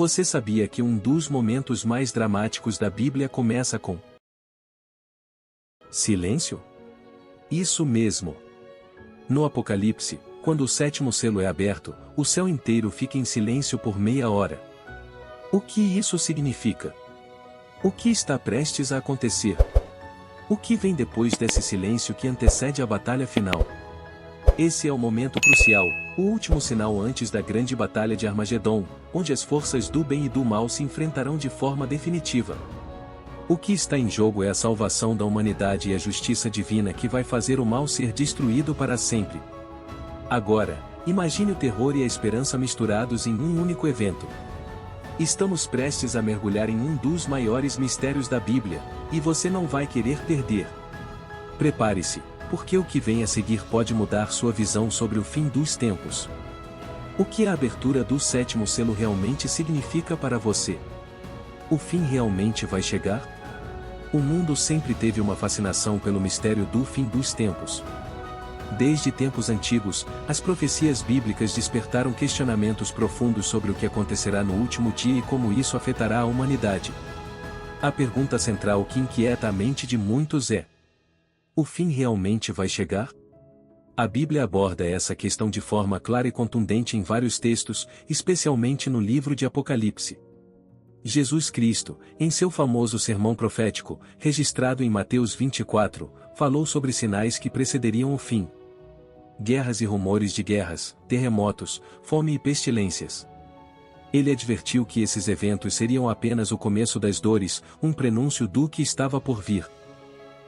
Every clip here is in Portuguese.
Você sabia que um dos momentos mais dramáticos da Bíblia começa com silêncio? Isso mesmo. No Apocalipse, quando o sétimo selo é aberto, o céu inteiro fica em silêncio por meia hora. O que isso significa? O que está prestes a acontecer? O que vem depois desse silêncio que antecede a batalha final? Esse é o momento crucial, o último sinal antes da grande batalha de Armagedon, onde as forças do bem e do mal se enfrentarão de forma definitiva. O que está em jogo é a salvação da humanidade e a justiça divina que vai fazer o mal ser destruído para sempre. Agora, imagine o terror e a esperança misturados em um único evento. Estamos prestes a mergulhar em um dos maiores mistérios da Bíblia, e você não vai querer perder. Prepare-se, porque o que vem a seguir pode mudar sua visão sobre o fim dos tempos. O que a abertura do sétimo selo realmente significa para você? O fim realmente vai chegar? O mundo sempre teve uma fascinação pelo mistério do fim dos tempos. Desde tempos antigos, as profecias bíblicas despertaram questionamentos profundos sobre o que acontecerá no último dia e como isso afetará a humanidade. A pergunta central que inquieta a mente de muitos é: o fim realmente vai chegar? A Bíblia aborda essa questão de forma clara e contundente em vários textos, especialmente no livro de Apocalipse. Jesus Cristo, em seu famoso sermão profético, registrado em Mateus 24, falou sobre sinais que precederiam o fim. Guerras e rumores de guerras, terremotos, fome e pestilências. Ele advertiu que esses eventos seriam apenas o começo das dores, um prenúncio do que estava por vir.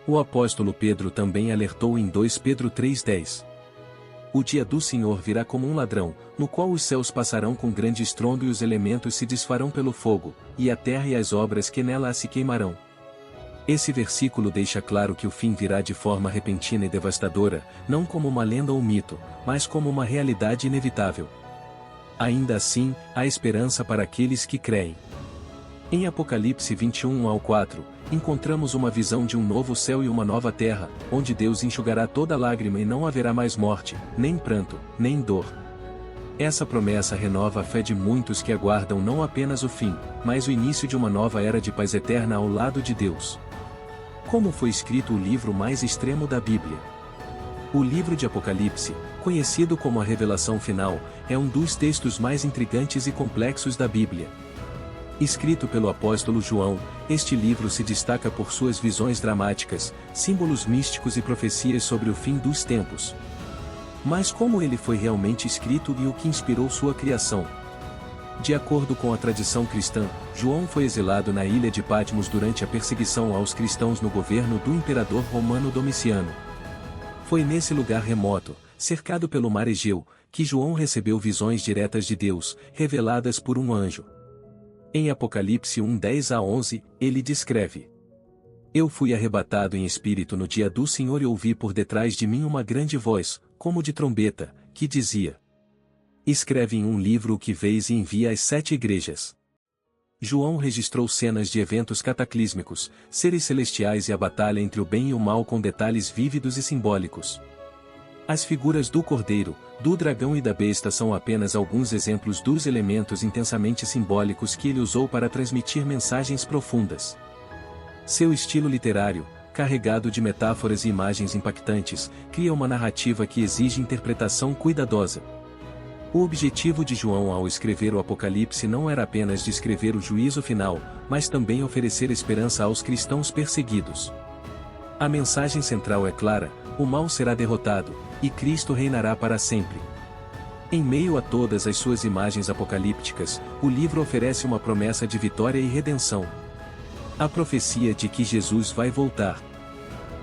O apóstolo Pedro também alertou em 2 Pedro 3,10. O dia do Senhor virá como um ladrão, no qual os céus passarão com grande estrondo e os elementos se desfarão pelo fogo, e a terra e as obras que nela se queimarão. Esse versículo deixa claro que o fim virá de forma repentina e devastadora, não como uma lenda ou mito, mas como uma realidade inevitável. Ainda assim, há esperança para aqueles que creem. Em Apocalipse 21:4, encontramos uma visão de um novo céu e uma nova terra, onde Deus enxugará toda lágrima e não haverá mais morte, nem pranto, nem dor. Essa promessa renova a fé de muitos que aguardam não apenas o fim, mas o início de uma nova era de paz eterna ao lado de Deus. Como foi escrito o livro mais extremo da Bíblia? O livro de Apocalipse, conhecido como a Revelação Final, é um dos textos mais intrigantes e complexos da Bíblia. Escrito pelo apóstolo João, este livro se destaca por suas visões dramáticas, símbolos místicos e profecias sobre o fim dos tempos. Mas como ele foi realmente escrito e o que inspirou sua criação? De acordo com a tradição cristã, João foi exilado na ilha de Patmos durante a perseguição aos cristãos no governo do imperador romano Domiciano. Foi nesse lugar remoto, cercado pelo mar Egeu, que João recebeu visões diretas de Deus, reveladas por um anjo. Em Apocalipse 1:10-11, ele descreve: Eu fui arrebatado em espírito no dia do Senhor e ouvi por detrás de mim uma grande voz, como de trombeta, que dizia: Escreve em um livro o que vês e envia às 7 igrejas. João registrou cenas de eventos cataclísmicos, seres celestiais e a batalha entre o bem e o mal com detalhes vívidos e simbólicos. As figuras do cordeiro, do dragão e da besta são apenas alguns exemplos dos elementos intensamente simbólicos que ele usou para transmitir mensagens profundas. Seu estilo literário, carregado de metáforas e imagens impactantes, cria uma narrativa que exige interpretação cuidadosa. O objetivo de João ao escrever o Apocalipse não era apenas descrever o juízo final, mas também oferecer esperança aos cristãos perseguidos. A mensagem central é clara: o mal será derrotado, e Cristo reinará para sempre. Em meio a todas as suas imagens apocalípticas, o livro oferece uma promessa de vitória e redenção. A profecia de que Jesus vai voltar.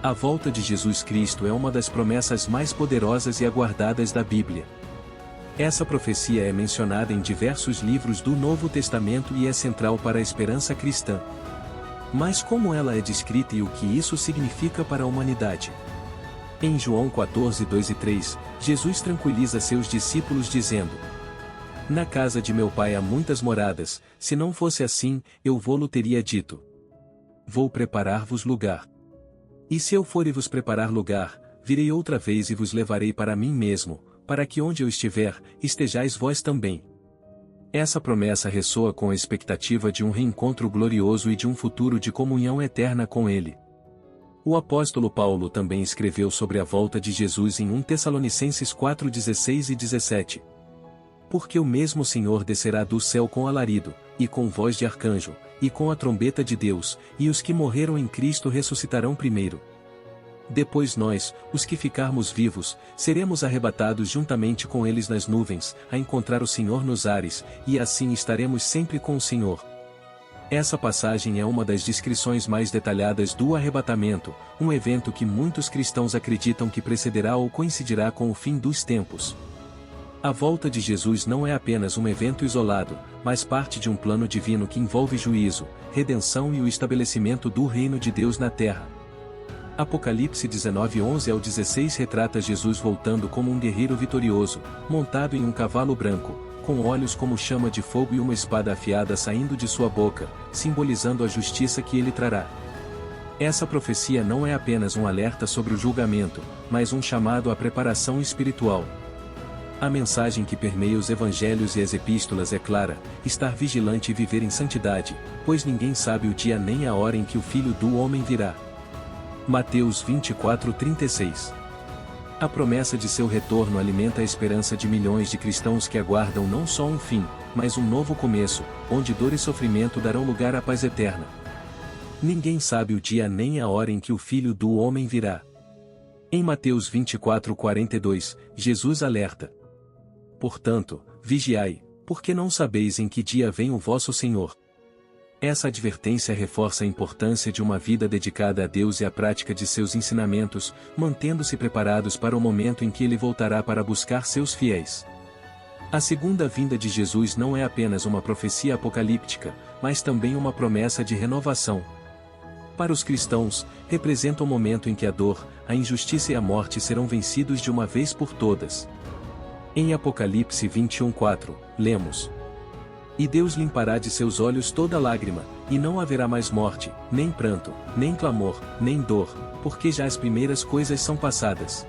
A volta de Jesus Cristo é uma das promessas mais poderosas e aguardadas da Bíblia. Essa profecia é mencionada em diversos livros do Novo Testamento e é central para a esperança cristã. Mas como ela é descrita e o que isso significa para a humanidade? Em João 14:2-3, Jesus tranquiliza seus discípulos dizendo: Na casa de meu pai há muitas moradas, se não fosse assim, eu vô-lo teria dito. Vou preparar-vos lugar. E se eu for e vos preparar lugar, virei outra vez e vos levarei para mim mesmo, para que onde eu estiver, estejais vós também. Essa promessa ressoa com a expectativa de um reencontro glorioso e de um futuro de comunhão eterna com Ele. O apóstolo Paulo também escreveu sobre a volta de Jesus em 1 Tessalonicenses 4:16 e 17. Porque o mesmo Senhor descerá do céu com alarido, e com voz de arcanjo, e com a trombeta de Deus, e os que morreram em Cristo ressuscitarão primeiro. Depois nós, os que ficarmos vivos, seremos arrebatados juntamente com eles nas nuvens, a encontrar o Senhor nos ares, e assim estaremos sempre com o Senhor. Essa passagem é uma das descrições mais detalhadas do arrebatamento, um evento que muitos cristãos acreditam que precederá ou coincidirá com o fim dos tempos. A volta de Jesus não é apenas um evento isolado, mas parte de um plano divino que envolve juízo, redenção e o estabelecimento do reino de Deus na terra. Apocalipse 19:11 ao 16 retrata Jesus voltando como um guerreiro vitorioso, montado em um cavalo branco, com olhos como chama de fogo e uma espada afiada saindo de sua boca, simbolizando a justiça que ele trará. Essa profecia não é apenas um alerta sobre o julgamento, mas um chamado à preparação espiritual. A mensagem que permeia os evangelhos e as epístolas é clara: estar vigilante e viver em santidade, pois ninguém sabe o dia nem a hora em que o Filho do Homem virá. Mateus 24:36. A promessa de seu retorno alimenta a esperança de milhões de cristãos que aguardam não só um fim, mas um novo começo, onde dor e sofrimento darão lugar à paz eterna. Ninguém sabe o dia nem a hora em que o Filho do Homem virá. Em Mateus 24:42, Jesus alerta: portanto, vigiai, porque não sabeis em que dia vem o vosso Senhor. Essa advertência reforça a importância de uma vida dedicada a Deus e à prática de seus ensinamentos, mantendo-se preparados para o momento em que Ele voltará para buscar seus fiéis. A segunda vinda de Jesus não é apenas uma profecia apocalíptica, mas também uma promessa de renovação. Para os cristãos, representa o momento em que a dor, a injustiça e a morte serão vencidos de uma vez por todas. Em Apocalipse 21:4, lemos: E Deus limpará de seus olhos toda lágrima, e não haverá mais morte, nem pranto, nem clamor, nem dor, porque já as primeiras coisas são passadas.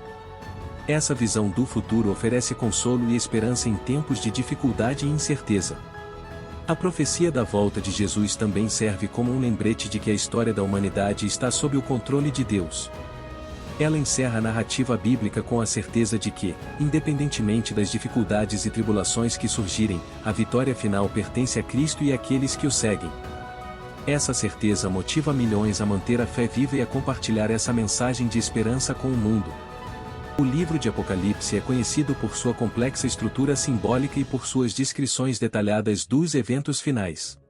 Essa visão do futuro oferece consolo e esperança em tempos de dificuldade e incerteza. A profecia da volta de Jesus também serve como um lembrete de que a história da humanidade está sob o controle de Deus. Ela encerra a narrativa bíblica com a certeza de que, independentemente das dificuldades e tribulações que surgirem, a vitória final pertence a Cristo e àqueles que o seguem. Essa certeza motiva milhões a manter a fé viva e a compartilhar essa mensagem de esperança com o mundo. O livro de Apocalipse é conhecido por sua complexa estrutura simbólica e por suas descrições detalhadas dos eventos finais.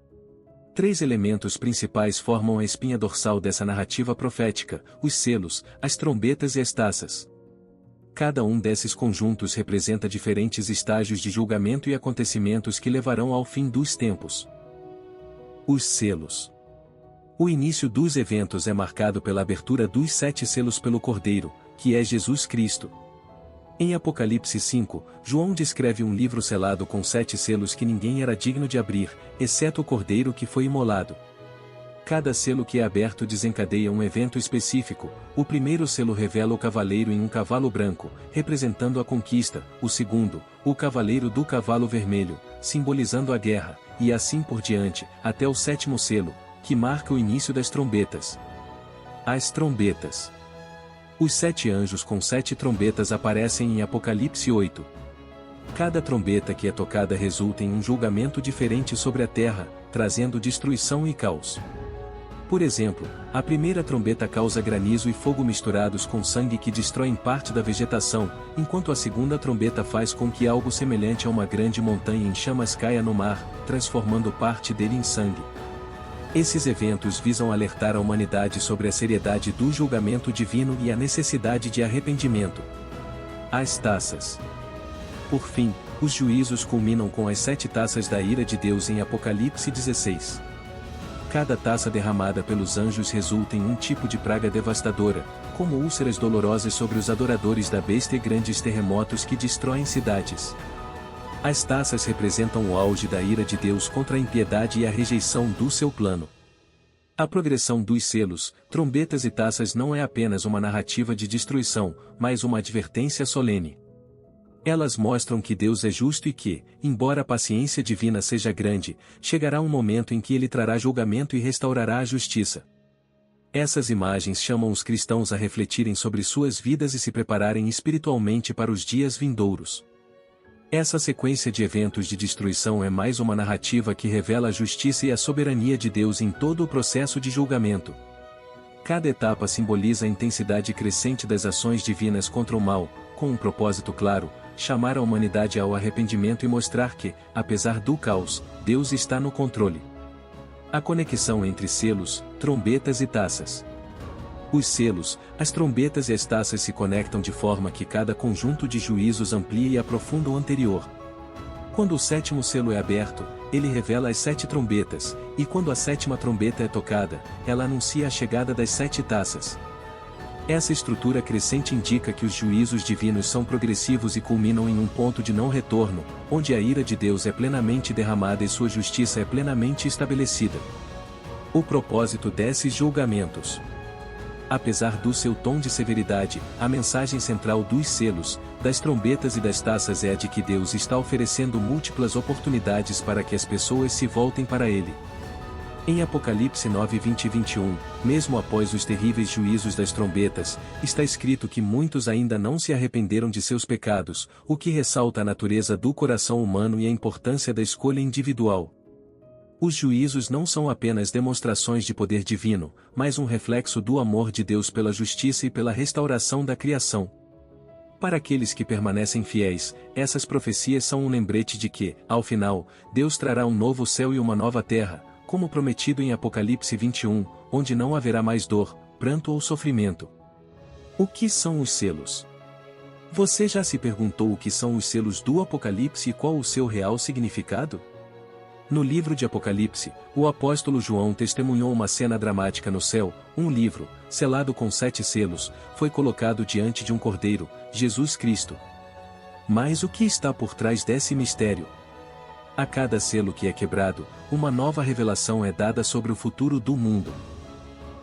3 elementos principais formam a espinha dorsal dessa narrativa profética: os selos, as trombetas e as taças. Cada um desses conjuntos representa diferentes estágios de julgamento e acontecimentos que levarão ao fim dos tempos. Os selos. O início dos eventos é marcado pela abertura dos 7 selos pelo Cordeiro, que é Jesus Cristo. Em Apocalipse 5, João descreve um livro selado com 7 selos que ninguém era digno de abrir, exceto o Cordeiro que foi imolado. Cada selo que é aberto desencadeia um evento específico. O primeiro selo revela o cavaleiro em um cavalo branco, representando a conquista; o segundo, o cavaleiro do cavalo vermelho, simbolizando a guerra, e assim por diante, até o 7º selo, que marca o início das trombetas. As trombetas. Os 7 anjos com 7 trombetas aparecem em Apocalipse 8. Cada trombeta que é tocada resulta em um julgamento diferente sobre a terra, trazendo destruição e caos. Por exemplo, a primeira trombeta causa granizo e fogo misturados com sangue que destroem parte da vegetação, enquanto a segunda trombeta faz com que algo semelhante a uma grande montanha em chamas caia no mar, transformando parte dele em sangue. Esses eventos visam alertar a humanidade sobre a seriedade do julgamento divino e a necessidade de arrependimento. As taças. Por fim, os juízos culminam com as 7 taças da ira de Deus em Apocalipse 16. Cada taça derramada pelos anjos resulta em um tipo de praga devastadora, como úlceras dolorosas sobre os adoradores da besta e grandes terremotos que destroem cidades. As taças representam o auge da ira de Deus contra a impiedade e a rejeição do seu plano. A progressão dos selos, trombetas e taças não é apenas uma narrativa de destruição, mas uma advertência solene. Elas mostram que Deus é justo e que, embora a paciência divina seja grande, chegará um momento em que ele trará julgamento e restaurará a justiça. Essas imagens chamam os cristãos a refletirem sobre suas vidas e se prepararem espiritualmente para os dias vindouros. Essa sequência de eventos de destruição é mais uma narrativa que revela a justiça e a soberania de Deus em todo o processo de julgamento. Cada etapa simboliza a intensidade crescente das ações divinas contra o mal, com um propósito claro: chamar a humanidade ao arrependimento e mostrar que, apesar do caos, Deus está no controle. A conexão entre selos, trombetas e taças. Os selos, as trombetas e as taças se conectam de forma que cada conjunto de juízos amplia e aprofunda o anterior. Quando o sétimo selo é aberto, ele revela as 7 trombetas, e quando a 7ª trombeta é tocada, ela anuncia a chegada das 7 taças. Essa estrutura crescente indica que os juízos divinos são progressivos e culminam em um ponto de não retorno, onde a ira de Deus é plenamente derramada e sua justiça é plenamente estabelecida. O propósito desses julgamentos. Apesar do seu tom de severidade, a mensagem central dos selos, das trombetas e das taças é a de que Deus está oferecendo múltiplas oportunidades para que as pessoas se voltem para Ele. Em Apocalipse 9, 20 e 21, mesmo após os terríveis juízos das trombetas, está escrito que muitos ainda não se arrependeram de seus pecados, o que ressalta a natureza do coração humano e a importância da escolha individual. Os juízos não são apenas demonstrações de poder divino, mas um reflexo do amor de Deus pela justiça e pela restauração da criação. Para aqueles que permanecem fiéis, essas profecias são um lembrete de que, ao final, Deus trará um novo céu e uma nova terra, como prometido em Apocalipse 21, onde não haverá mais dor, pranto ou sofrimento. O que são os selos? Você já se perguntou o que são os selos do Apocalipse e qual o seu real significado? No livro de Apocalipse, o apóstolo João testemunhou uma cena dramática no céu: um livro, selado com 7 selos, foi colocado diante de um cordeiro, Jesus Cristo. Mas o que está por trás desse mistério? A cada selo que é quebrado, uma nova revelação é dada sobre o futuro do mundo.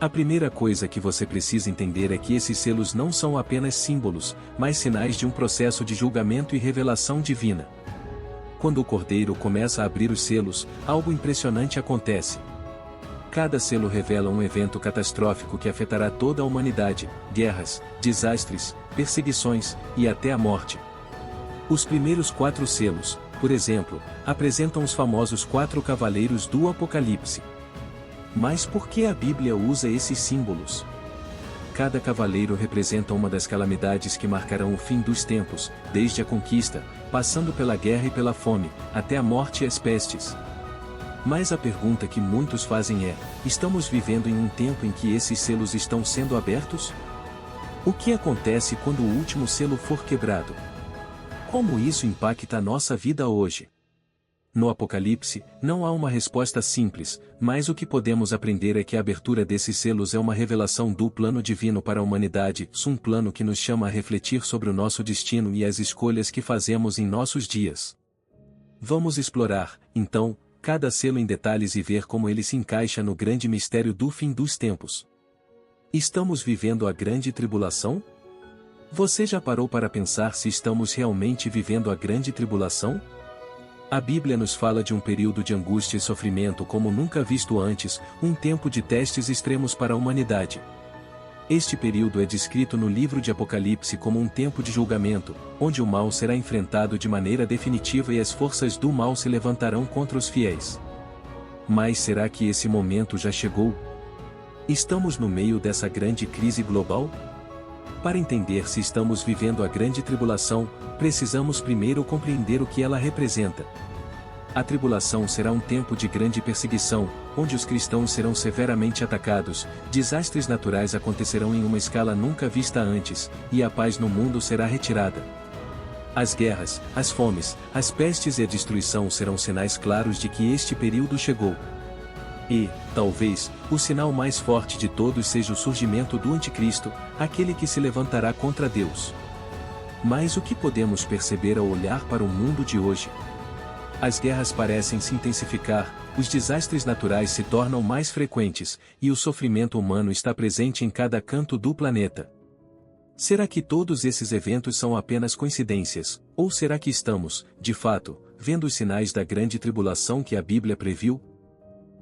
A primeira coisa que você precisa entender é que esses selos não são apenas símbolos, mas sinais de um processo de julgamento e revelação divina. Quando o cordeiro começa a abrir os selos, algo impressionante acontece. Cada selo revela um evento catastrófico que afetará toda a humanidade: guerras, desastres, perseguições, e até a morte. Os primeiros 4 selos, por exemplo, apresentam os famosos 4 cavaleiros do Apocalipse. Mas por que a Bíblia usa esses símbolos? Cada cavaleiro representa uma das calamidades que marcarão o fim dos tempos, desde a conquista, passando pela guerra e pela fome, até a morte e as pestes. Mas a pergunta que muitos fazem é: estamos vivendo em um tempo em que esses selos estão sendo abertos? O que acontece quando o último selo for quebrado? Como isso impacta a nossa vida hoje? No Apocalipse, não há uma resposta simples, mas o que podemos aprender é que a abertura desses selos é uma revelação do plano divino para a humanidade, um plano que nos chama a refletir sobre o nosso destino e as escolhas que fazemos em nossos dias. Vamos explorar, então, cada selo em detalhes e ver como ele se encaixa no grande mistério do fim dos tempos. Estamos vivendo a grande tribulação? Você já parou para pensar se estamos realmente vivendo a grande tribulação? A Bíblia nos fala de um período de angústia e sofrimento como nunca visto antes, um tempo de testes extremos para a humanidade. Este período é descrito no livro de Apocalipse como um tempo de julgamento, onde o mal será enfrentado de maneira definitiva e as forças do mal se levantarão contra os fiéis. Mas será que esse momento já chegou? Estamos no meio dessa grande crise global? Para entender se estamos vivendo a grande tribulação, precisamos primeiro compreender o que ela representa. A tribulação será um tempo de grande perseguição, onde os cristãos serão severamente atacados, desastres naturais acontecerão em uma escala nunca vista antes, e a paz no mundo será retirada. As guerras, as fomes, as pestes e a destruição serão sinais claros de que este período chegou. E, talvez, o sinal mais forte de todos seja o surgimento do Anticristo, aquele que se levantará contra Deus. Mas o que podemos perceber ao olhar para o mundo de hoje? As guerras parecem se intensificar, os desastres naturais se tornam mais frequentes, e o sofrimento humano está presente em cada canto do planeta. Será que todos esses eventos são apenas coincidências, ou será que estamos, de fato, vendo os sinais da grande tribulação que a Bíblia previu?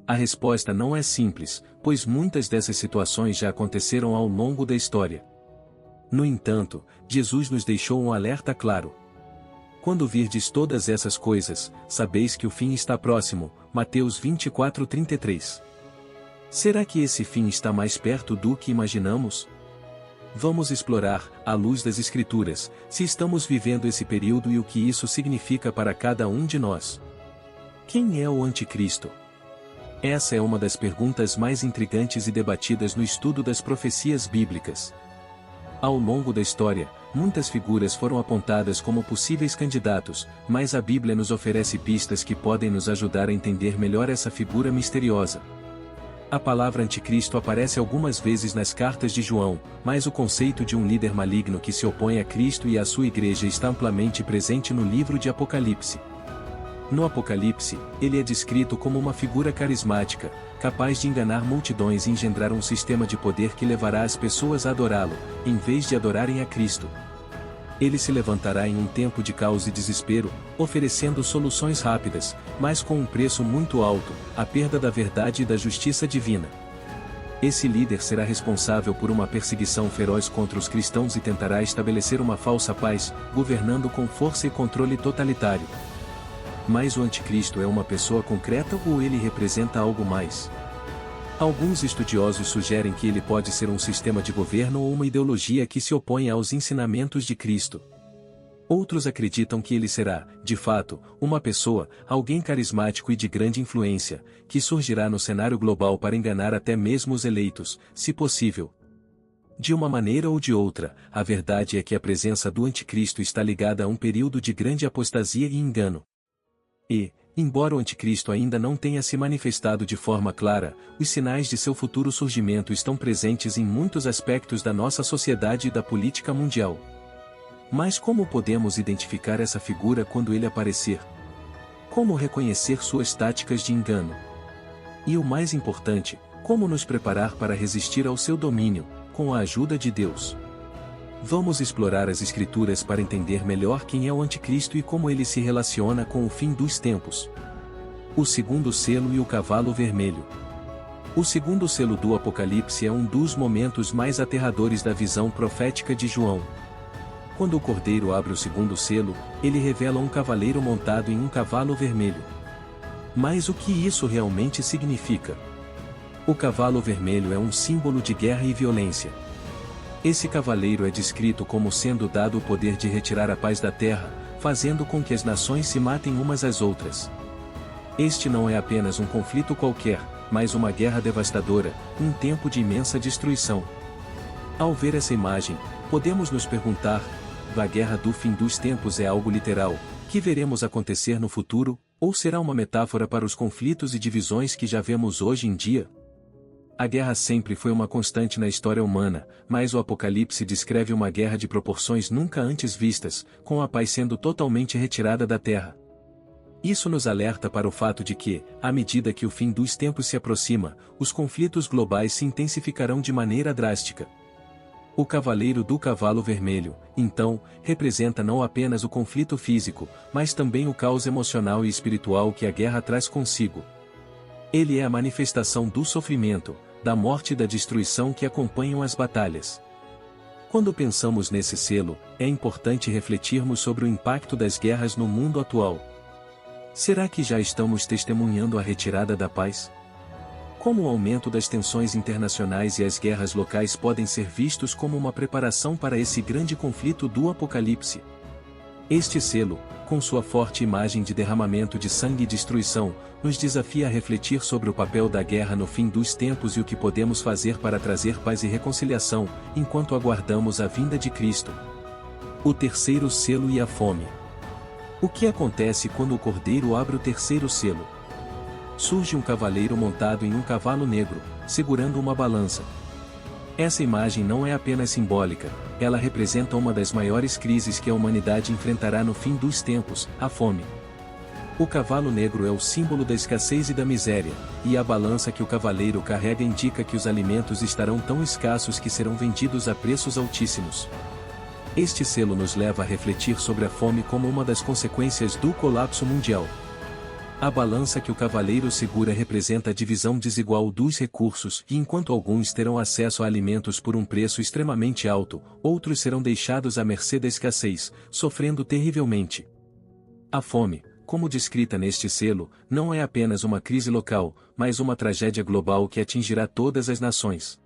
A resposta não é simples, pois muitas dessas situações já aconteceram ao longo da história. No entanto, Jesus nos deixou um alerta claro. Quando virdes todas essas coisas, sabeis que o fim está próximo. Mateus 24:33. Será que esse fim está mais perto do que imaginamos? Vamos explorar, à luz das Escrituras, se estamos vivendo esse período e o que isso significa para cada um de nós. Quem é o Anticristo? Essa é uma das perguntas mais intrigantes e debatidas no estudo das profecias bíblicas. Ao longo da história, muitas figuras foram apontadas como possíveis candidatos, mas a Bíblia nos oferece pistas que podem nos ajudar a entender melhor essa figura misteriosa. A palavra anticristo aparece algumas vezes nas cartas de João, mas o conceito de um líder maligno que se opõe a Cristo e à sua igreja está amplamente presente no livro de Apocalipse. No Apocalipse, ele é descrito como uma figura carismática, capaz de enganar multidões e engendrar um sistema de poder que levará as pessoas a adorá-lo, em vez de adorarem a Cristo. Ele se levantará em um tempo de caos e desespero, oferecendo soluções rápidas, mas com um preço muito alto, a perda da verdade e da justiça divina. Esse líder será responsável por uma perseguição feroz contra os cristãos e tentará estabelecer uma falsa paz, governando com força e controle totalitário. Mas o anticristo é uma pessoa concreta ou ele representa algo mais? Alguns estudiosos sugerem que ele pode ser um sistema de governo ou uma ideologia que se opõe aos ensinamentos de Cristo. Outros acreditam que ele será, de fato, uma pessoa, alguém carismático e de grande influência, que surgirá no cenário global para enganar até mesmo os eleitos, se possível. De uma maneira ou de outra, a verdade é que a presença do anticristo está ligada a um período de grande apostasia e engano. E, embora o anticristo ainda não tenha se manifestado de forma clara, os sinais de seu futuro surgimento estão presentes em muitos aspectos da nossa sociedade e da política mundial. Mas como podemos identificar essa figura quando ele aparecer? Como reconhecer suas táticas de engano? E o mais importante, como nos preparar para resistir ao seu domínio, com a ajuda de Deus? Vamos explorar as Escrituras para entender melhor quem é o Anticristo e como ele se relaciona com o fim dos tempos. O segundo selo e o cavalo vermelho. O segundo selo do Apocalipse é um dos momentos mais aterradores da visão profética de João. Quando o Cordeiro abre o segundo selo, ele revela um cavaleiro montado em um cavalo vermelho. Mas o que isso realmente significa? O cavalo vermelho é um símbolo de guerra e violência. Esse cavaleiro é descrito como sendo dado o poder de retirar a paz da terra, fazendo com que as nações se matem umas às outras. Este não é apenas um conflito qualquer, mas uma guerra devastadora, um tempo de imensa destruição. Ao ver essa imagem, podemos nos perguntar: a guerra do fim dos tempos é algo literal, que veremos acontecer no futuro, ou será uma metáfora para os conflitos e divisões que já vemos hoje em dia? A guerra sempre foi uma constante na história humana, mas o Apocalipse descreve uma guerra de proporções nunca antes vistas, com a paz sendo totalmente retirada da terra. Isso nos alerta para o fato de que, à medida que o fim dos tempos se aproxima, os conflitos globais se intensificarão de maneira drástica. O cavaleiro do cavalo vermelho, então, representa não apenas o conflito físico, mas também o caos emocional e espiritual que a guerra traz consigo. Ele é a manifestação do sofrimento, da morte e da destruição que acompanham as batalhas. Quando pensamos nesse selo, é importante refletirmos sobre o impacto das guerras no mundo atual. Será que já estamos testemunhando a retirada da paz? Como o aumento das tensões internacionais e as guerras locais podem ser vistos como uma preparação para esse grande conflito do Apocalipse? Este selo, com sua forte imagem de derramamento de sangue e destruição, nos desafia a refletir sobre o papel da guerra no fim dos tempos e o que podemos fazer para trazer paz e reconciliação, enquanto aguardamos a vinda de Cristo. O terceiro selo e a fome. O que acontece quando o Cordeiro abre o terceiro selo? Surge um cavaleiro montado em um cavalo negro, segurando uma balança. Essa imagem não é apenas simbólica, ela representa uma das maiores crises que a humanidade enfrentará no fim dos tempos, a fome. O cavalo negro é o símbolo da escassez e da miséria, e a balança que o cavaleiro carrega indica que os alimentos estarão tão escassos que serão vendidos a preços altíssimos. Este selo nos leva a refletir sobre a fome como uma das consequências do colapso mundial. A balança que o cavaleiro segura representa a divisão desigual dos recursos, e enquanto alguns terão acesso a alimentos por um preço extremamente alto, outros serão deixados à mercê da escassez, sofrendo terrivelmente. A fome, como descrita neste selo, não é apenas uma crise local, mas uma tragédia global que atingirá todas as nações.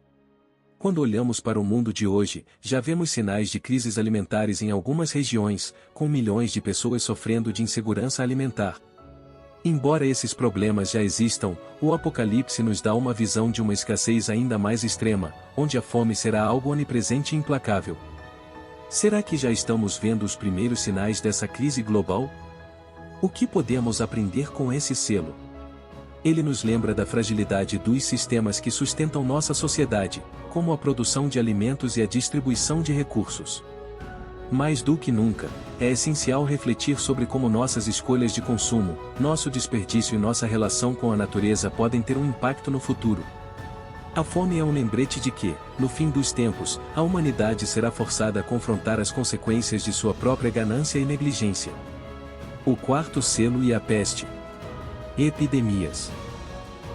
Quando olhamos para o mundo de hoje, já vemos sinais de crises alimentares em algumas regiões, com milhões de pessoas sofrendo de insegurança alimentar. Embora esses problemas já existam, o Apocalipse nos dá uma visão de uma escassez ainda mais extrema, onde a fome será algo onipresente e implacável. Será que já estamos vendo os primeiros sinais dessa crise global? O que podemos aprender com esse selo? Ele nos lembra da fragilidade dos sistemas que sustentam nossa sociedade, como a produção de alimentos e a distribuição de recursos. Mais do que nunca, é essencial refletir sobre como nossas escolhas de consumo, nosso desperdício e nossa relação com a natureza podem ter um impacto no futuro. A fome é um lembrete de que, no fim dos tempos, a humanidade será forçada a confrontar as consequências de sua própria ganância e negligência. O quarto selo e a peste. Epidemias.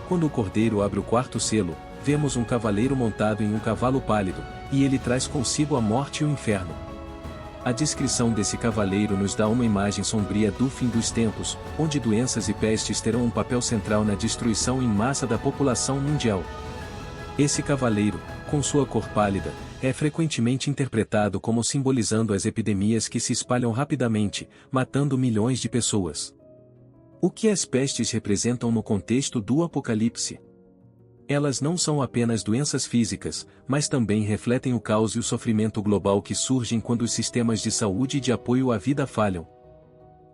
Quando o cordeiro abre o quarto selo, vemos um cavaleiro montado em um cavalo pálido, e ele traz consigo a morte e o inferno. A descrição desse cavaleiro nos dá uma imagem sombria do fim dos tempos, onde doenças e pestes terão um papel central na destruição em massa da população mundial. Esse cavaleiro, com sua cor pálida, é frequentemente interpretado como simbolizando as epidemias que se espalham rapidamente, matando milhões de pessoas. O que as pestes representam no contexto do Apocalipse? Elas não são apenas doenças físicas, mas também refletem o caos e o sofrimento global que surgem quando os sistemas de saúde e de apoio à vida falham.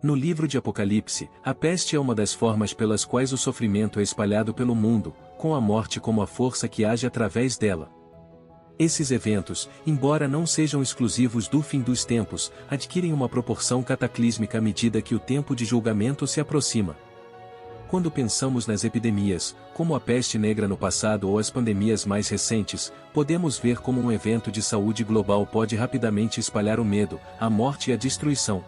No livro de Apocalipse, a peste é uma das formas pelas quais o sofrimento é espalhado pelo mundo, com a morte como a força que age através dela. Esses eventos, embora não sejam exclusivos do fim dos tempos, adquirem uma proporção cataclísmica à medida que o tempo de julgamento se aproxima. Quando pensamos nas epidemias, como a peste negra no passado ou as pandemias mais recentes, podemos ver como um evento de saúde global pode rapidamente espalhar o medo, a morte e a destruição.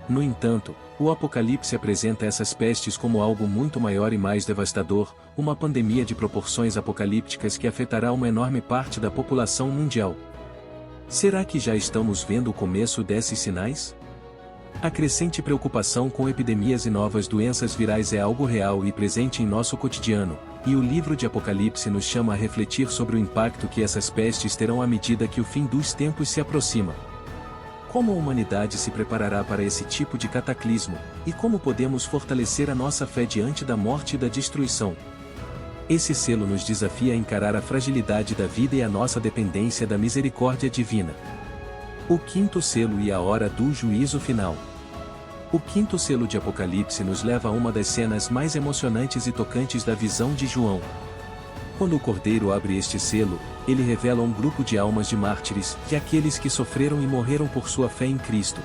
No entanto, o Apocalipse apresenta essas pestes como algo muito maior e mais devastador, uma pandemia de proporções apocalípticas que afetará uma enorme parte da população mundial. Será que já estamos vendo o começo desses sinais? A crescente preocupação com epidemias e novas doenças virais é algo real e presente em nosso cotidiano, e o livro de Apocalipse nos chama a refletir sobre o impacto que essas pestes terão à medida que o fim dos tempos se aproxima. Como a humanidade se preparará para esse tipo de cataclismo, e como podemos fortalecer a nossa fé diante da morte e da destruição? Esse selo nos desafia a encarar a fragilidade da vida e a nossa dependência da misericórdia divina. O quinto selo e a hora do juízo final. O quinto selo de Apocalipse nos leva a uma das cenas mais emocionantes e tocantes da visão de João. Quando o Cordeiro abre este selo, ele revela um grupo de almas de mártires, de aqueles que sofreram e morreram por sua fé em Cristo.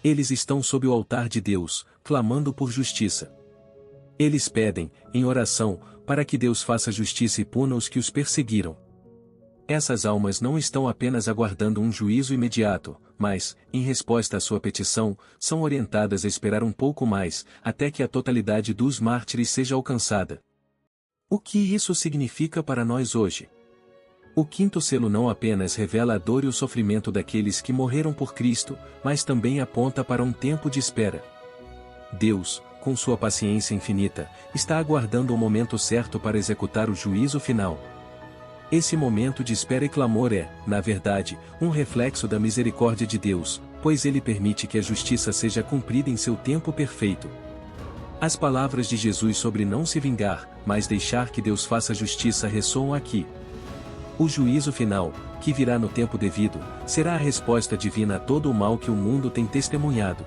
Eles estão sob o altar de Deus, clamando por justiça. Eles pedem, em oração, para que Deus faça justiça e puna os que os perseguiram. Essas almas não estão apenas aguardando um juízo imediato, mas, em resposta à sua petição, são orientadas a esperar um pouco mais, até que a totalidade dos mártires seja alcançada. O que isso significa para nós hoje? O quinto selo não apenas revela a dor e o sofrimento daqueles que morreram por Cristo, mas também aponta para um tempo de espera. Deus, com sua paciência infinita, está aguardando o momento certo para executar o juízo final. Esse momento de espera e clamor é, na verdade, um reflexo da misericórdia de Deus, pois ele permite que a justiça seja cumprida em seu tempo perfeito. As palavras de Jesus sobre não se vingar, mas deixar que Deus faça justiça ressoam aqui. O juízo final, que virá no tempo devido, será a resposta divina a todo o mal que o mundo tem testemunhado.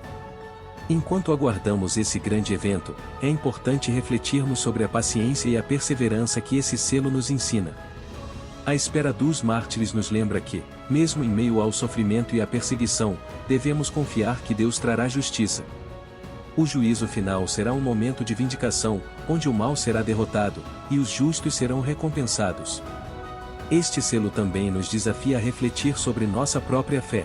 Enquanto aguardamos esse grande evento, é importante refletirmos sobre a paciência e a perseverança que esse selo nos ensina. A espera dos mártires nos lembra que, mesmo em meio ao sofrimento e à perseguição, devemos confiar que Deus trará justiça. O juízo final será um momento de vindicação, onde o mal será derrotado, e os justos serão recompensados. Este selo também nos desafia a refletir sobre nossa própria fé.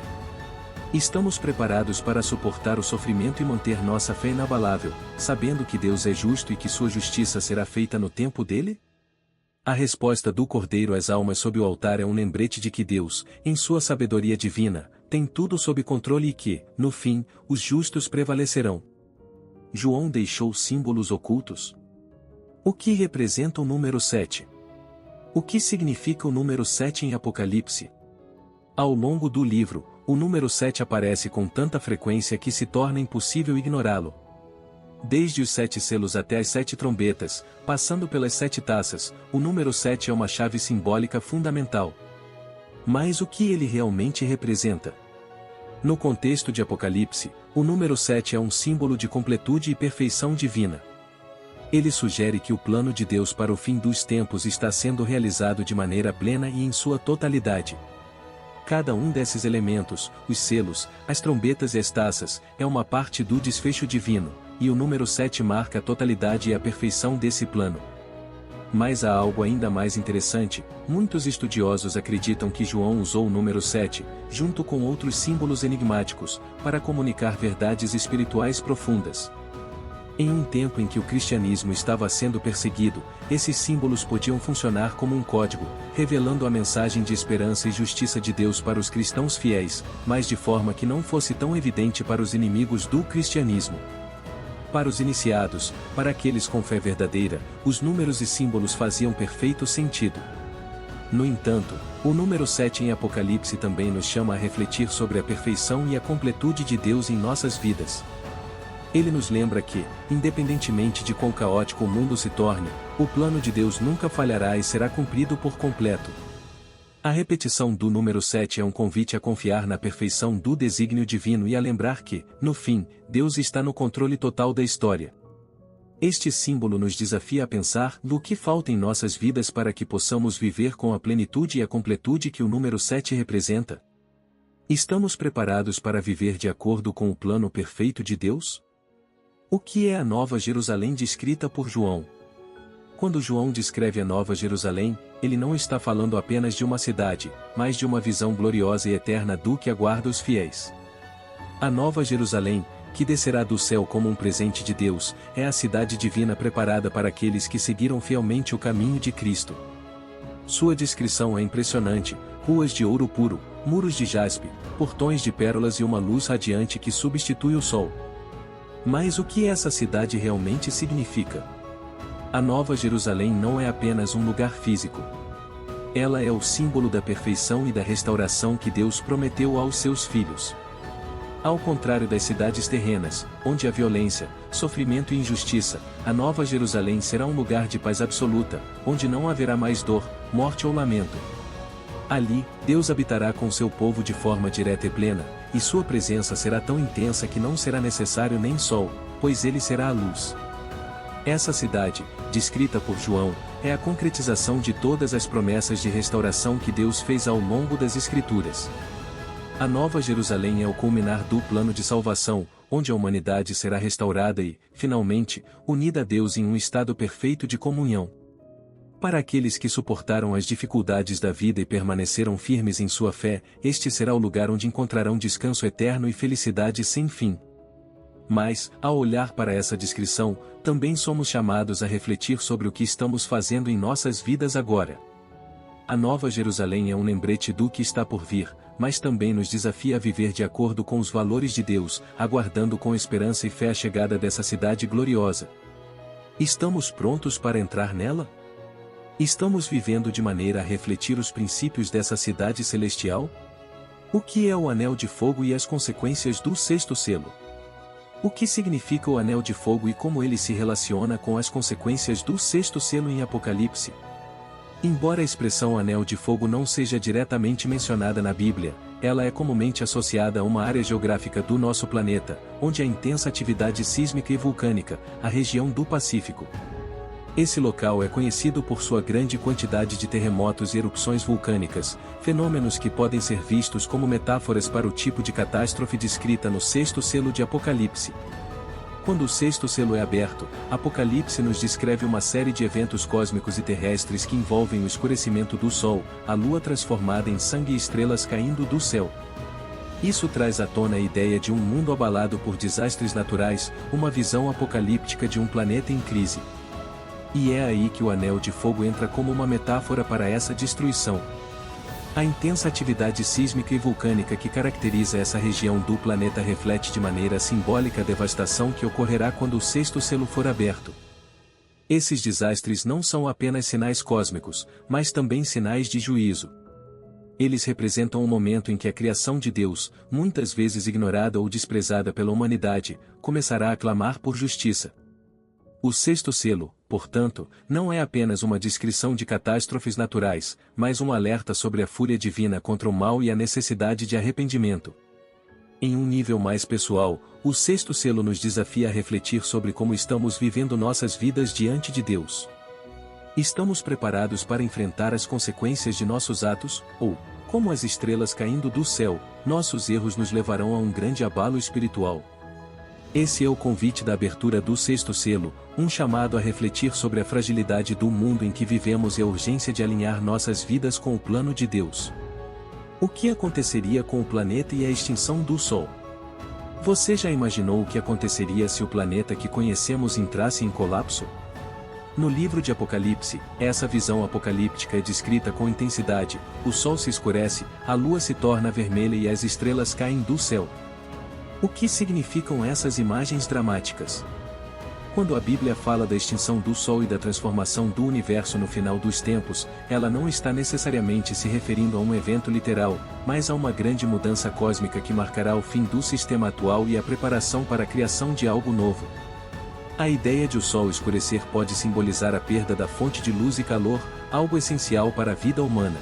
Estamos preparados para suportar o sofrimento e manter nossa fé inabalável, sabendo que Deus é justo e que sua justiça será feita no tempo dele? A resposta do Cordeiro às almas sob o altar é um lembrete de que Deus, em sua sabedoria divina, tem tudo sob controle e que, no fim, os justos prevalecerão. João deixou símbolos ocultos. O que representa o número 7? O que significa o número 7 em Apocalipse? Ao longo do livro, o número 7 aparece com tanta frequência que se torna impossível ignorá-lo. Desde os 7 selos até as 7 trombetas, passando pelas 7 taças, o número 7 é uma chave simbólica fundamental. Mas o que ele realmente representa? No contexto de Apocalipse, o número 7 é um símbolo de completude e perfeição divina. Ele sugere que o plano de Deus para o fim dos tempos está sendo realizado de maneira plena e em sua totalidade. Cada um desses elementos, os selos, as trombetas e as taças, é uma parte do desfecho divino, e o número 7 marca a totalidade e a perfeição desse plano. Mas há algo ainda mais interessante: muitos estudiosos acreditam que João usou o número 7, junto com outros símbolos enigmáticos, para comunicar verdades espirituais profundas. Em um tempo em que o cristianismo estava sendo perseguido, esses símbolos podiam funcionar como um código, revelando a mensagem de esperança e justiça de Deus para os cristãos fiéis, mas de forma que não fosse tão evidente para os inimigos do cristianismo. Para os iniciados, para aqueles com fé verdadeira, os números e símbolos faziam perfeito sentido. No entanto, o número 7 em Apocalipse também nos chama a refletir sobre a perfeição e a completude de Deus em nossas vidas. Ele nos lembra que, independentemente de quão caótico o mundo se torne, o plano de Deus nunca falhará e será cumprido por completo. A repetição do número 7 é um convite a confiar na perfeição do desígnio divino e a lembrar que, no fim, Deus está no controle total da história. Este símbolo nos desafia a pensar no que falta em nossas vidas para que possamos viver com a plenitude e a completude que o número 7 representa. Estamos preparados para viver de acordo com o plano perfeito de Deus? O que é a Nova Jerusalém descrita por João? Quando João descreve a Nova Jerusalém, ele não está falando apenas de uma cidade, mas de uma visão gloriosa e eterna do que aguarda os fiéis. A Nova Jerusalém, que descerá do céu como um presente de Deus, é a cidade divina preparada para aqueles que seguiram fielmente o caminho de Cristo. Sua descrição é impressionante: ruas de ouro puro, muros de jaspe, portões de pérolas e uma luz radiante que substitui o sol. Mas o que essa cidade realmente significa? A Nova Jerusalém não é apenas um lugar físico. Ela é o símbolo da perfeição e da restauração que Deus prometeu aos seus filhos. Ao contrário das cidades terrenas, onde há violência, sofrimento e injustiça, a Nova Jerusalém será um lugar de paz absoluta, onde não haverá mais dor, morte ou lamento. Ali, Deus habitará com seu povo de forma direta e plena, e sua presença será tão intensa que não será necessário nem sol, pois ele será a luz. Essa cidade, descrita por João, é a concretização de todas as promessas de restauração que Deus fez ao longo das Escrituras. A Nova Jerusalém é o culminar do plano de salvação, onde a humanidade será restaurada e, finalmente, unida a Deus em um estado perfeito de comunhão. Para aqueles que suportaram as dificuldades da vida e permaneceram firmes em sua fé, este será o lugar onde encontrarão descanso eterno e felicidade sem fim. Mas, ao olhar para essa descrição, também somos chamados a refletir sobre o que estamos fazendo em nossas vidas agora. A Nova Jerusalém é um lembrete do que está por vir, mas também nos desafia a viver de acordo com os valores de Deus, aguardando com esperança e fé a chegada dessa cidade gloriosa. Estamos prontos para entrar nela? Estamos vivendo de maneira a refletir os princípios dessa cidade celestial? O que é o anel de fogo e as consequências do sexto selo? O que significa o anel de fogo e como ele se relaciona com as consequências do sexto selo em Apocalipse? Embora a expressão anel de fogo não seja diretamente mencionada na Bíblia, ela é comumente associada a uma área geográfica do nosso planeta, onde há intensa atividade sísmica e vulcânica, a região do Pacífico. Esse local é conhecido por sua grande quantidade de terremotos e erupções vulcânicas, fenômenos que podem ser vistos como metáforas para o tipo de catástrofe descrita no sexto selo de Apocalipse. Quando o sexto selo é aberto, Apocalipse nos descreve uma série de eventos cósmicos e terrestres que envolvem o escurecimento do Sol, a Lua transformada em sangue e estrelas caindo do céu. Isso traz à tona a ideia de um mundo abalado por desastres naturais, uma visão apocalíptica de um planeta em crise. E é aí que o Anel de Fogo entra como uma metáfora para essa destruição. A intensa atividade sísmica e vulcânica que caracteriza essa região do planeta reflete de maneira simbólica a devastação que ocorrerá quando o sexto selo for aberto. Esses desastres não são apenas sinais cósmicos, mas também sinais de juízo. Eles representam um momento em que a criação de Deus, muitas vezes ignorada ou desprezada pela humanidade, começará a clamar por justiça. O sexto selo, portanto, não é apenas uma descrição de catástrofes naturais, mas um alerta sobre a fúria divina contra o mal e a necessidade de arrependimento. Em um nível mais pessoal, o sexto selo nos desafia a refletir sobre como estamos vivendo nossas vidas diante de Deus. Estamos preparados para enfrentar as consequências de nossos atos, ou, como as estrelas caindo do céu, nossos erros nos levarão a um grande abalo espiritual? Esse é o convite da abertura do sexto selo, um chamado a refletir sobre a fragilidade do mundo em que vivemos e a urgência de alinhar nossas vidas com o plano de Deus. O que aconteceria com o planeta e a extinção do Sol? Você já imaginou o que aconteceria se o planeta que conhecemos entrasse em colapso? No livro de Apocalipse, essa visão apocalíptica é descrita com intensidade: o Sol se escurece, a Lua se torna vermelha e as estrelas caem do céu. O que significam essas imagens dramáticas? Quando a Bíblia fala da extinção do Sol e da transformação do universo no final dos tempos, ela não está necessariamente se referindo a um evento literal, mas a uma grande mudança cósmica que marcará o fim do sistema atual e a preparação para a criação de algo novo. A ideia de o Sol escurecer pode simbolizar a perda da fonte de luz e calor, algo essencial para a vida humana.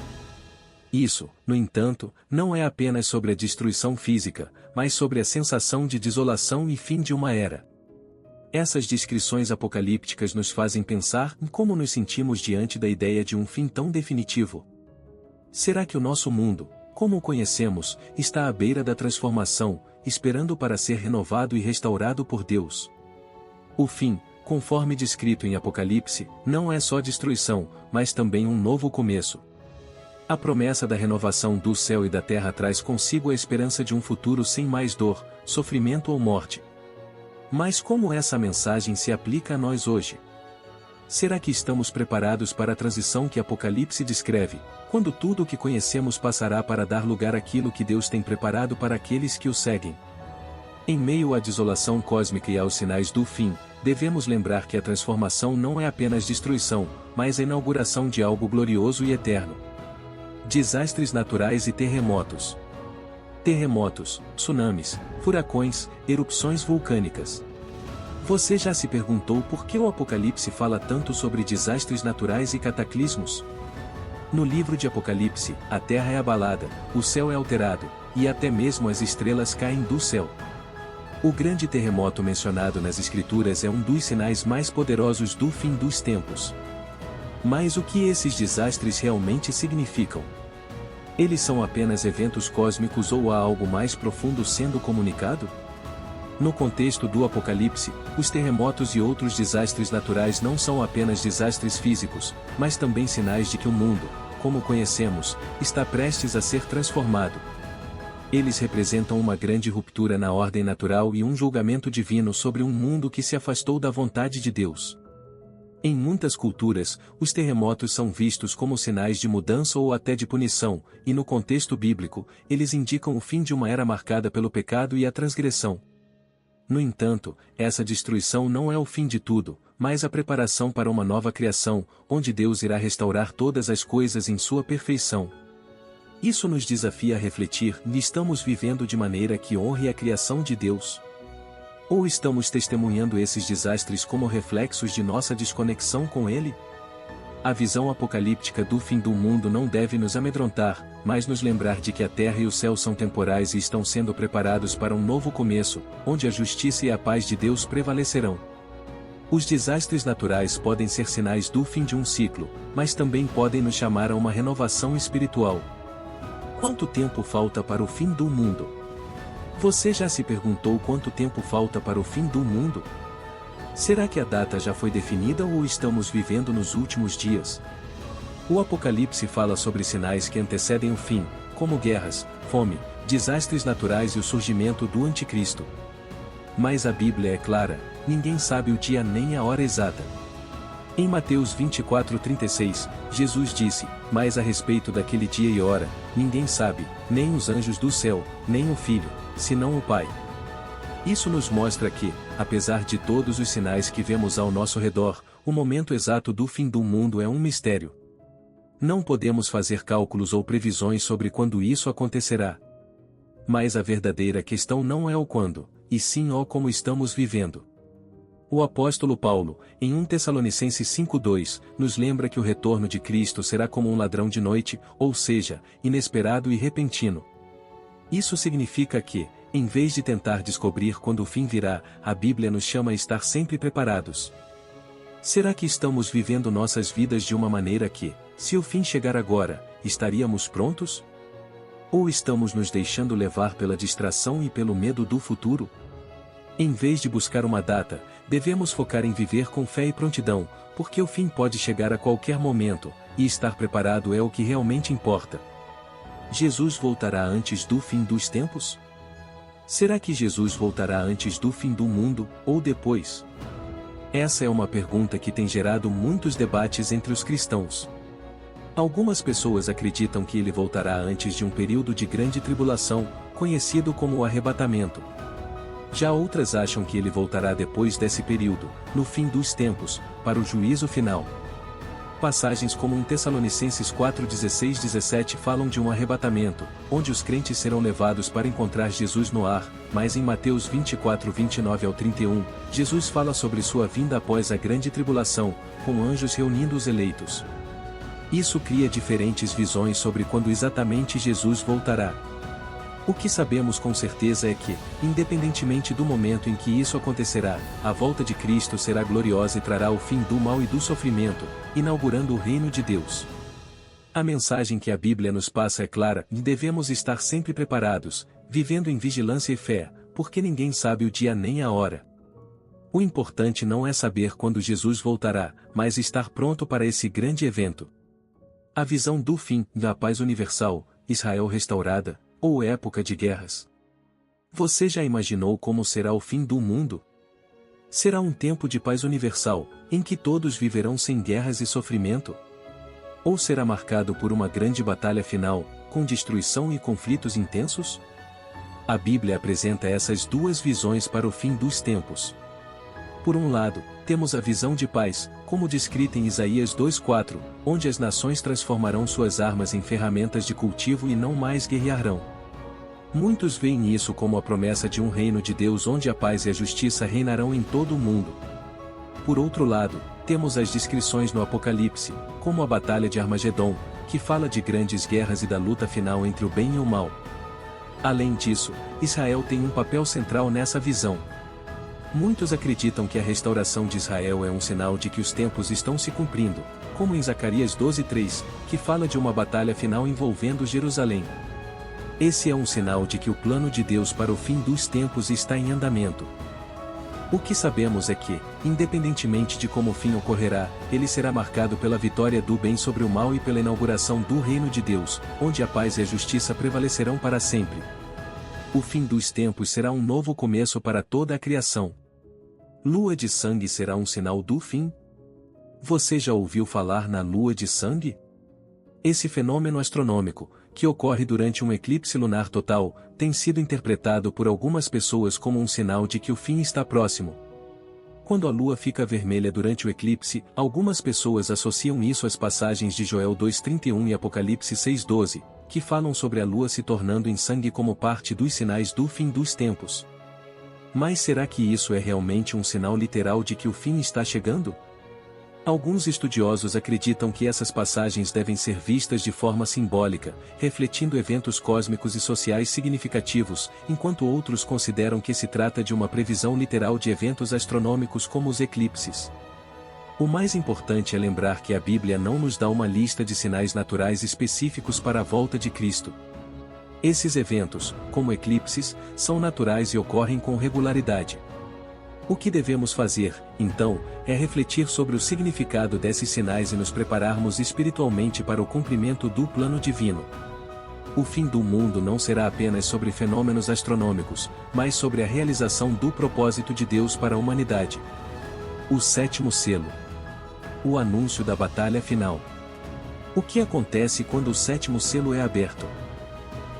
Isso, no entanto, não é apenas sobre a destruição física, mas sobre a sensação de desolação e fim de uma era. Essas descrições apocalípticas nos fazem pensar em como nos sentimos diante da ideia de um fim tão definitivo. Será que o nosso mundo, como o conhecemos, está à beira da transformação, esperando para ser renovado e restaurado por Deus? O fim, conforme descrito em Apocalipse, não é só destruição, mas também um novo começo. A promessa da renovação do céu e da terra traz consigo a esperança de um futuro sem mais dor, sofrimento ou morte. Mas como essa mensagem se aplica a nós hoje? Será que estamos preparados para a transição que Apocalipse descreve, quando tudo o que conhecemos passará para dar lugar àquilo que Deus tem preparado para aqueles que o seguem? Em meio à desolação cósmica e aos sinais do fim, devemos lembrar que a transformação não é apenas destruição, mas a inauguração de algo glorioso e eterno. Desastres naturais e terremotos. Terremotos, tsunamis, furacões, erupções vulcânicas. Você já se perguntou por que o Apocalipse fala tanto sobre desastres naturais e cataclismos? No livro de Apocalipse, a terra é abalada, o céu é alterado, e até mesmo as estrelas caem do céu. O grande terremoto mencionado nas Escrituras é um dos sinais mais poderosos do fim dos tempos. Mas o que esses desastres realmente significam? Eles são apenas eventos cósmicos ou há algo mais profundo sendo comunicado? No contexto do Apocalipse, os terremotos e outros desastres naturais não são apenas desastres físicos, mas também sinais de que o mundo, como conhecemos, está prestes a ser transformado. Eles representam uma grande ruptura na ordem natural e um julgamento divino sobre um mundo que se afastou da vontade de Deus. Em muitas culturas, os terremotos são vistos como sinais de mudança ou até de punição, e no contexto bíblico, eles indicam o fim de uma era marcada pelo pecado e a transgressão. No entanto, essa destruição não é o fim de tudo, mas a preparação para uma nova criação, onde Deus irá restaurar todas as coisas em sua perfeição. Isso nos desafia a refletir: estamos vivendo de maneira que honre a criação de Deus? Ou estamos testemunhando esses desastres como reflexos de nossa desconexão com Ele? A visão apocalíptica do fim do mundo não deve nos amedrontar, mas nos lembrar de que a terra e o céu são temporais e estão sendo preparados para um novo começo, onde a justiça e a paz de Deus prevalecerão. Os desastres naturais podem ser sinais do fim de um ciclo, mas também podem nos chamar a uma renovação espiritual. Quanto tempo falta para o fim do mundo? Você já se perguntou quanto tempo falta para o fim do mundo? Será que a data já foi definida ou estamos vivendo nos últimos dias? O Apocalipse fala sobre sinais que antecedem o fim, como guerras, fome, desastres naturais e o surgimento do Anticristo. Mas a Bíblia é clara, ninguém sabe o dia nem a hora exata. Em Mateus 24:36, Jesus disse: "Mas a respeito daquele dia e hora, ninguém sabe, nem os anjos do céu, nem o Filho, senão o Pai." Isso nos mostra que, apesar de todos os sinais que vemos ao nosso redor, o momento exato do fim do mundo é um mistério. Não podemos fazer cálculos ou previsões sobre quando isso acontecerá. Mas a verdadeira questão não é o quando, e sim o como estamos vivendo. O apóstolo Paulo, em 1 Tessalonicenses 5:2, nos lembra que o retorno de Cristo será como um ladrão de noite, ou seja, inesperado e repentino. Isso significa que, em vez de tentar descobrir quando o fim virá, a Bíblia nos chama a estar sempre preparados. Será que estamos vivendo nossas vidas de uma maneira que, se o fim chegar agora, estaríamos prontos? Ou estamos nos deixando levar pela distração e pelo medo do futuro? Em vez de buscar uma data, devemos focar em viver com fé e prontidão, porque o fim pode chegar a qualquer momento, e estar preparado é o que realmente importa. Jesus voltará antes do fim dos tempos? Será que Jesus voltará antes do fim do mundo, ou depois? Essa é uma pergunta que tem gerado muitos debates entre os cristãos. Algumas pessoas acreditam que ele voltará antes de um período de grande tribulação, conhecido como o arrebatamento. Já outras acham que ele voltará depois desse período, no fim dos tempos, para o juízo final. Passagens como em Tessalonicenses 4:16-17 falam de um arrebatamento, onde os crentes serão levados para encontrar Jesus no ar, mas em Mateus 24:29-31, Jesus fala sobre sua vinda após a grande tribulação, com anjos reunindo os eleitos. Isso cria diferentes visões sobre quando exatamente Jesus voltará. O que sabemos com certeza é que, independentemente do momento em que isso acontecerá, a volta de Cristo será gloriosa e trará o fim do mal e do sofrimento, inaugurando o reino de Deus. A mensagem que a Bíblia nos passa é clara e devemos estar sempre preparados, vivendo em vigilância e fé, porque ninguém sabe o dia nem a hora. O importante não é saber quando Jesus voltará, mas estar pronto para esse grande evento. A visão do fim, da paz universal, Israel restaurada, ou época de guerras. Você já imaginou como será o fim do mundo? Será um tempo de paz universal, em que todos viverão sem guerras e sofrimento? Ou será marcado por uma grande batalha final, com destruição e conflitos intensos? A Bíblia apresenta essas duas visões para o fim dos tempos. Por um lado, temos a visão de paz, como descrita em Isaías 2:4, onde as nações transformarão suas armas em ferramentas de cultivo e não mais guerrearão. Muitos veem isso como a promessa de um reino de Deus onde a paz e a justiça reinarão em todo o mundo. Por outro lado, temos as descrições no Apocalipse, como a Batalha de Armagedon, que fala de grandes guerras e da luta final entre o bem e o mal. Além disso, Israel tem um papel central nessa visão. Muitos acreditam que a restauração de Israel é um sinal de que os tempos estão se cumprindo, como em Zacarias 12:3, que fala de uma batalha final envolvendo Jerusalém. Esse é um sinal de que o plano de Deus para o fim dos tempos está em andamento. O que sabemos é que, independentemente de como o fim ocorrerá, ele será marcado pela vitória do bem sobre o mal e pela inauguração do reino de Deus, onde a paz e a justiça prevalecerão para sempre. O fim dos tempos será um novo começo para toda a criação. Lua de sangue será um sinal do fim? Você já ouviu falar na lua de sangue? Esse fenômeno astronômico, que ocorre durante um eclipse lunar total, tem sido interpretado por algumas pessoas como um sinal de que o fim está próximo. Quando a lua fica vermelha durante o eclipse, algumas pessoas associam isso às passagens de Joel 2:31 e Apocalipse 6:12, que falam sobre a lua se tornando em sangue como parte dos sinais do fim dos tempos. Mas será que isso é realmente um sinal literal de que o fim está chegando? Alguns estudiosos acreditam que essas passagens devem ser vistas de forma simbólica, refletindo eventos cósmicos e sociais significativos, enquanto outros consideram que se trata de uma previsão literal de eventos astronômicos como os eclipses. O mais importante é lembrar que a Bíblia não nos dá uma lista de sinais naturais específicos para a volta de Cristo. Esses eventos, como eclipses, são naturais e ocorrem com regularidade. O que devemos fazer, então, é refletir sobre o significado desses sinais e nos prepararmos espiritualmente para o cumprimento do plano divino. O fim do mundo não será apenas sobre fenômenos astronômicos, mas sobre a realização do propósito de Deus para a humanidade. O sétimo selo. O anúncio da batalha final. O que acontece quando o sétimo selo é aberto?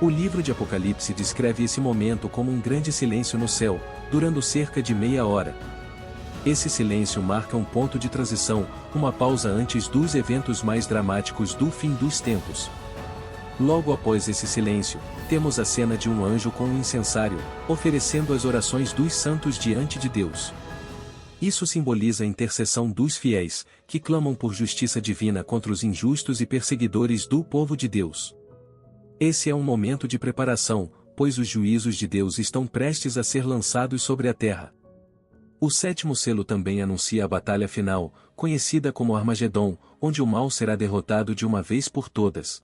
O livro de Apocalipse descreve esse momento como um grande silêncio no céu, durando cerca de meia hora. Esse silêncio marca um ponto de transição, uma pausa antes dos eventos mais dramáticos do fim dos tempos. Logo após esse silêncio, temos a cena de um anjo com um incensário, oferecendo as orações dos santos diante de Deus. Isso simboliza a intercessão dos fiéis, que clamam por justiça divina contra os injustos e perseguidores do povo de Deus. Esse é um momento de preparação, pois os juízos de Deus estão prestes a ser lançados sobre a terra. O sétimo selo também anuncia a batalha final, conhecida como Armagedon, onde o mal será derrotado de uma vez por todas.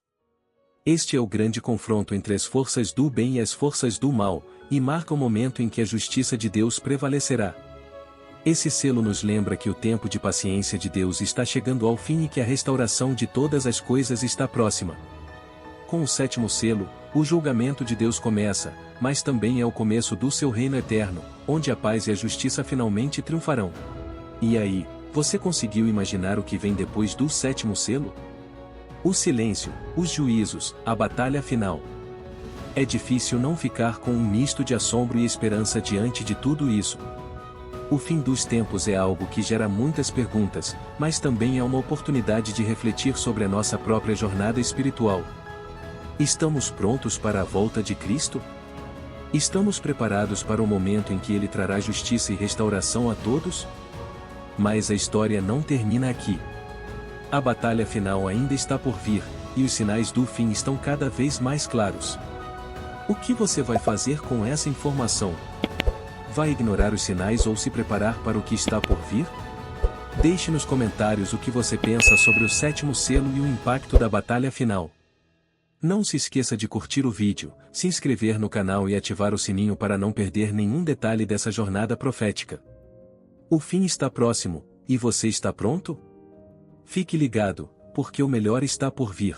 Este é o grande confronto entre as forças do bem e as forças do mal, e marca o momento em que a justiça de Deus prevalecerá. Esse selo nos lembra que o tempo de paciência de Deus está chegando ao fim e que a restauração de todas as coisas está próxima. Com o sétimo selo, o julgamento de Deus começa, mas também é o começo do seu reino eterno, onde a paz e a justiça finalmente triunfarão. E aí, você conseguiu imaginar o que vem depois do sétimo selo? O silêncio, os juízos, a batalha final. É difícil não ficar com um misto de assombro e esperança diante de tudo isso. O fim dos tempos é algo que gera muitas perguntas, mas também é uma oportunidade de refletir sobre a nossa própria jornada espiritual. Estamos prontos para a volta de Cristo? Estamos preparados para o momento em que Ele trará justiça e restauração a todos? Mas a história não termina aqui. A batalha final ainda está por vir, e os sinais do fim estão cada vez mais claros. O que você vai fazer com essa informação? Vai ignorar os sinais ou se preparar para o que está por vir? Deixe nos comentários o que você pensa sobre o sétimo selo e o impacto da batalha final. Não se esqueça de curtir o vídeo, se inscrever no canal e ativar o sininho para não perder nenhum detalhe dessa jornada profética. O fim está próximo, e você está pronto? Fique ligado, porque o melhor está por vir.